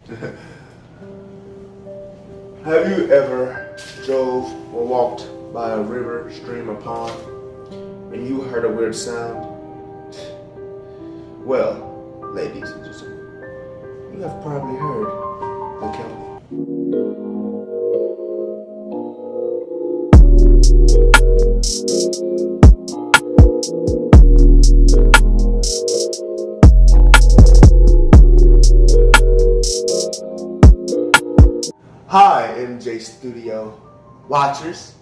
Have you ever drove or walked by a river, stream, or pond and you heard a weird sound? Well, ladies and gentlemen, you have probably heard the kelpie. Hi, MJ Studio watchers.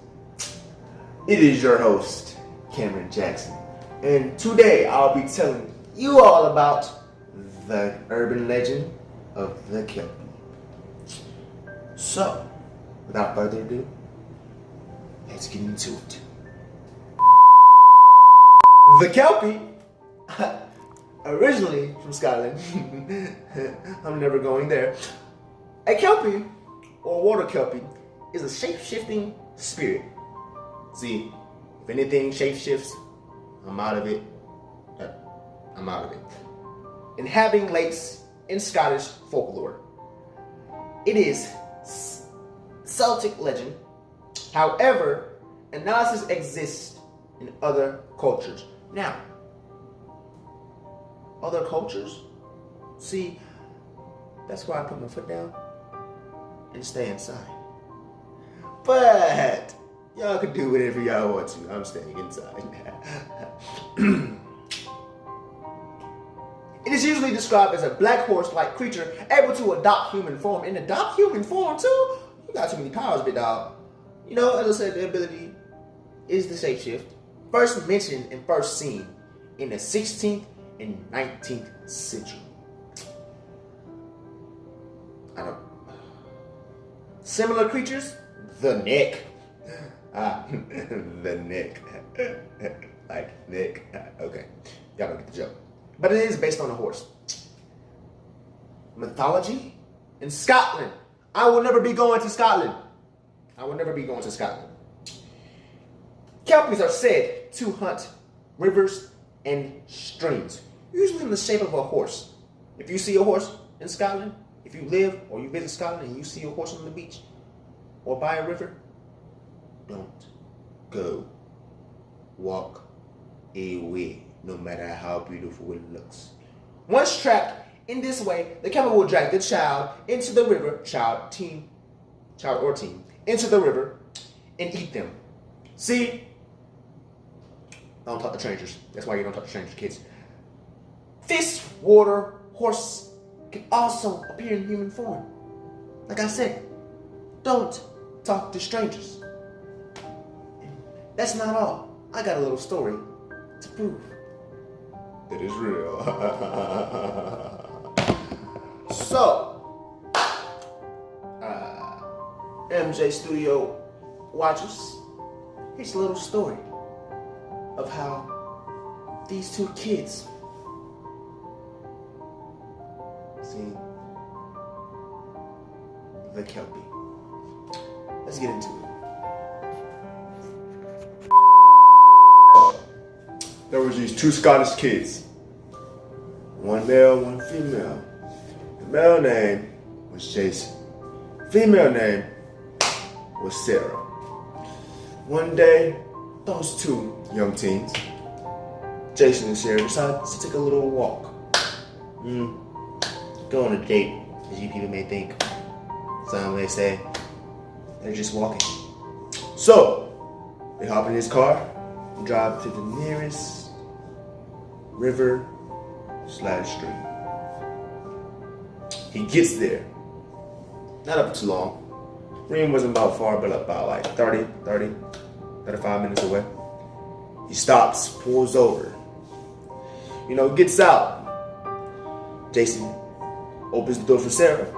It is your host, Cameron Jackson, and today I'll be telling you all about the urban legend of the kelpie. So, without further ado, let's get into it. The kelpie, originally from Scotland, I'm never going there. A kelpie, or water kelpie, is a shape-shifting spirit. See, if anything shape-shifts, I'm out of it. I'm out of it. Inhabiting lakes in Scottish folklore. It is Celtic legend. However, analysis exists in other cultures. Now, other cultures? See, that's why I put my foot down and stay inside. But y'all can do whatever y'all want to. I'm staying inside. It is usually described as a black horse-like creature able to adopt human form. And adopt human form too? You got too many powers, big dog. You know, as I said, the ability is the shapeshift. First mentioned and first seen in the 16th and 19th century. Similar creatures, the neck. The neck. Like neck. Okay, y'all don't get the joke. But it is based on a horse. Mythology in Scotland. I will never be going to Scotland. I will never be going to Scotland. Kelpies are said to hunt rivers and streams, usually in the shape of a horse. If you see a horse in Scotland, if you live or you visit Scotland and you see a horse on the beach or by a river, don't go. Walk away, no matter how beautiful it looks. Once trapped in this way, the kelpie will drag the child into the river, child or teen, into the river and eat them. See? Don't talk to strangers. That's why you don't talk to strangers, kids. Fish, water, horse can also appear in human form. Like I said, don't talk to strangers. That's not all. I got a little story to prove that it's real. So, MJ Studio watchers, here's a little story of how these two kids seen the kelpie. Let's get into it. There was these two Scottish kids. One male, one female. The male name was Jason. Female name was Sarah. One day, those two young teens, Jason and Sarah, decided to take a little walk. Go on a date, as you people may think. Some may say they're just walking. So, they hop in his car and drive to the nearest river/stream. He gets there. Not up too long. Stream wasn't about far, but about like 35 minutes away. He stops, pulls over. Gets out. Jason opens the door for Sarah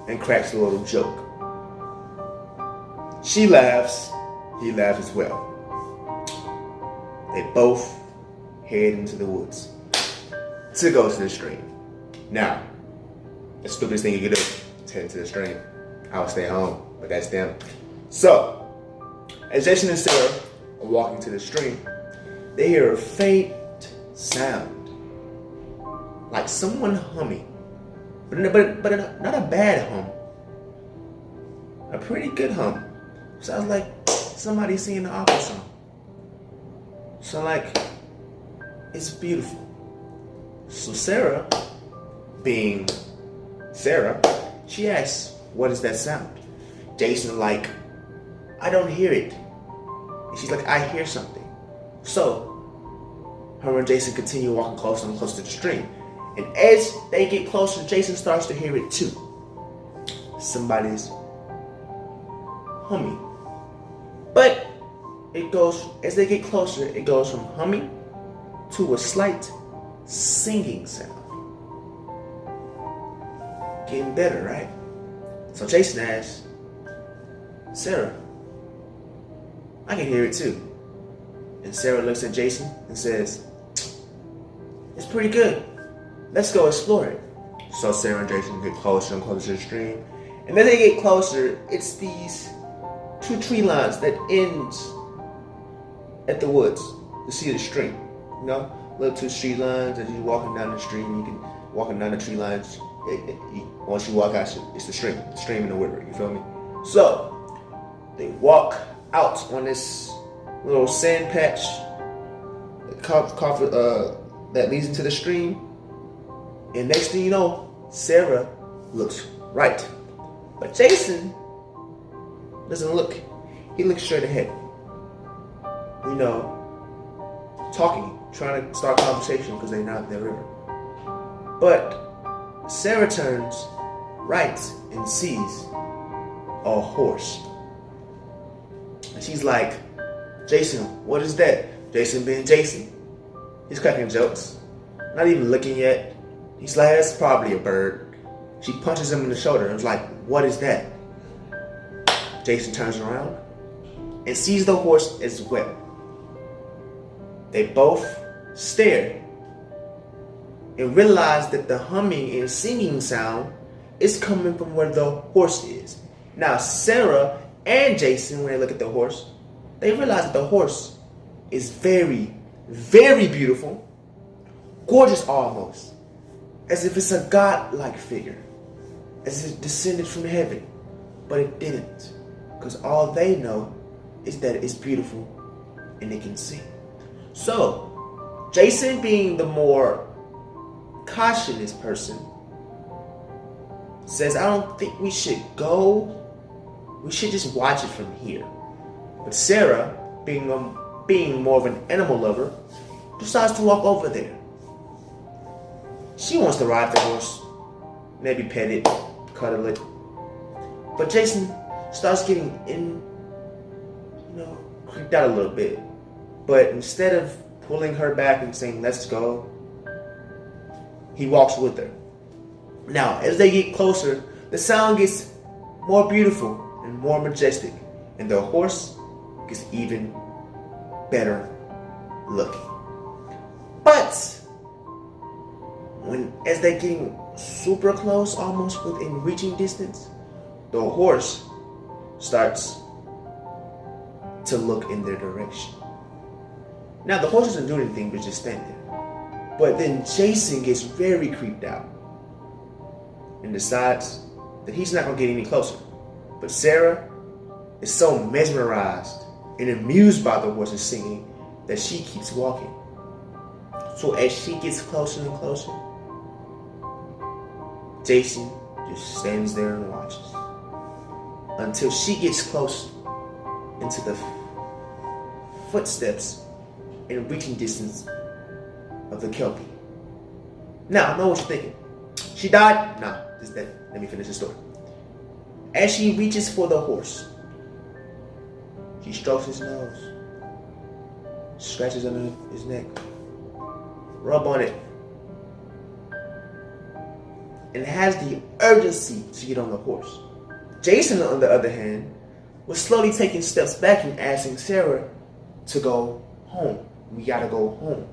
and cracks a little joke. She laughs. He laughs as well. They both head into the woods to go to the stream. Now, the stupidest thing you could do is head to the stream. I would stay home, but that's them. So, as Jason and Sarah are walking to the stream, they hear a faint sound, like someone humming but not a bad hum. A pretty good hum. Sounds like somebody singing the opera song. So like, it's beautiful. So Sarah, being Sarah, she asks, what is that sound? Jason like, I don't hear it. And she's like, I hear something. So her and Jason continue walking closer and closer to the stream. And as they get closer, Jason starts to hear it too. Somebody's humming. But it goes, as they get closer, it goes from humming to a slight singing sound. Getting better, right? So Jason asks, Sarah, I can hear it too. And Sarah looks at Jason and says, it's pretty good. Let's go explore it. So Sarah and Jason get closer and closer to the stream. And then they get closer, it's these two tree lines that ends at the woods to see the stream. You know, little two tree lines as you're walking down the stream. You can walking down the tree lines. Once you walk out, it's the stream and the river. You feel me? So they walk out on this little sand patch that leads into the stream. And next thing you know, Sarah looks right. But Jason doesn't look. He looks straight ahead. You know, talking, trying to start a conversation because they're not in the river. But Sarah turns right and sees a horse. And she's like, Jason, what is that? Jason being Jason. He's cracking jokes. Not even looking yet. He's like, that's probably a bird. She punches him in the shoulder and is like, what is that? Jason turns around and sees the horse as well. They both stare and realize that the humming and singing sound is coming from where the horse is. Now, Sarah and Jason, when they look at the horse, they realize that the horse is very, very beautiful, gorgeous almost, as if it's a godlike figure, as if it descended from heaven, but it didn't, because all they know is that it's beautiful and it can sing. So, Jason, being the more cautious person, says, I don't think we should go. We should just watch it from here. But Sarah, being more of an animal lover, decides to walk over there. She wants to ride the horse, maybe pet it, cuddle it. But Jason starts getting creeped out a little bit. But instead of pulling her back and saying, let's go, he walks with her. Now, as they get closer, the sound gets more beautiful and more majestic, and the horse gets even better looking. But as they're getting super close, almost within reaching distance, the horse starts to look in their direction. Now, the horse doesn't do anything but just stand there. But then Jason gets very creeped out and decides that he's not going to get any closer. But Sarah is so mesmerized and amused by the horse's singing that she keeps walking. So as she gets closer and closer, Jason just stands there and watches until she gets close into the footsteps in reaching distance of the kelpie. Now, I know what you're thinking. She died? Nah, just that. Let me finish the story. As she reaches for the horse, she strokes his nose, scratches under his neck, rub on it, and has the urgency to get on the horse. Jason, on the other hand, was slowly taking steps back and asking Sarah to go home. We gotta go home.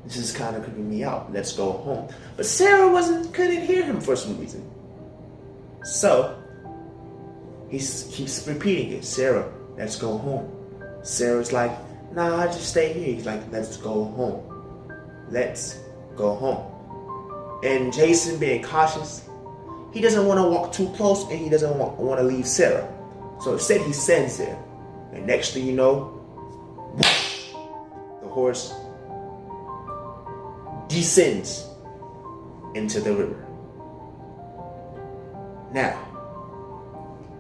This is kind of creeping me out. Let's go home. But Sarah couldn't hear him for some reason. So he keeps repeating it. Sarah, let's go home. Sarah's like, nah, I just stay here. He's like, let's go home. Let's go home. And Jason, being cautious, he doesn't want to walk too close, and he doesn't want to leave Sarah. So instead he sends there. And next thing you know, the horse descends into the river. Now,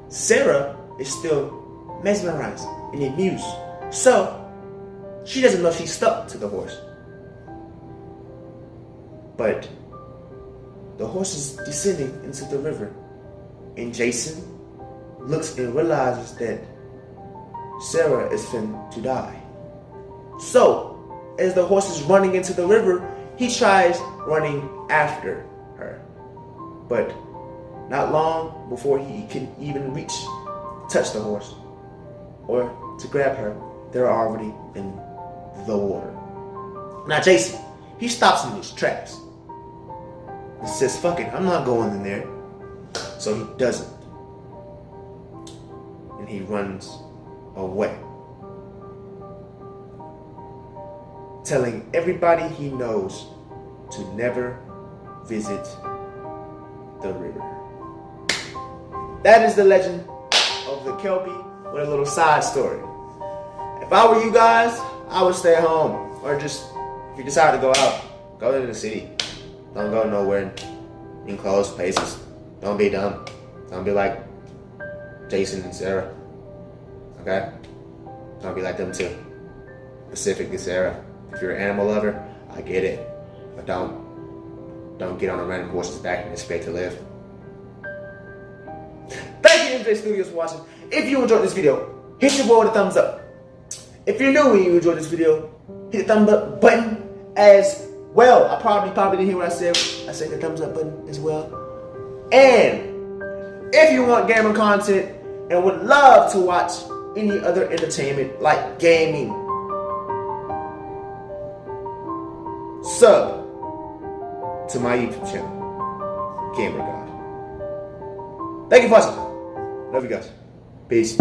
Sarah is still mesmerized and amused. So, she doesn't know she's stuck to the horse. But the horse is descending into the river. And Jason looks and realizes that Sarah is fin to die. So, as the horse is running into the river, he tries running after her. But not long before he can even touch the horse or to grab her, they're already in the water. Now Jason, he stops in his tracks and says, fuck it, I'm not going in there. So he doesn't. And he runs away, telling everybody he knows to never visit the river. That is the legend of the kelpie with a little side story. If I were you guys, I would stay home. Or just, if you decide to go out, go to the city. Don't go nowhere in enclosed places. Don't be dumb. Don't be like Jason and Sarah. Okay? Don't be like them too. Specifically Sarah. If you're an animal lover, I get it. But don't get on a random horse's back and expect to live. Thank you, MJ Studios, for watching. If you enjoyed this video, hit your boy with a thumbs up. If you're new and you enjoyed this video, hit the thumbs up button as well. I probably didn't hear what I said. I said the thumbs up button as well. And if you want gamer content and would love to watch any other entertainment like gaming, sub to my YouTube channel, Gamer God. Thank you for watching. Love you guys. Peace.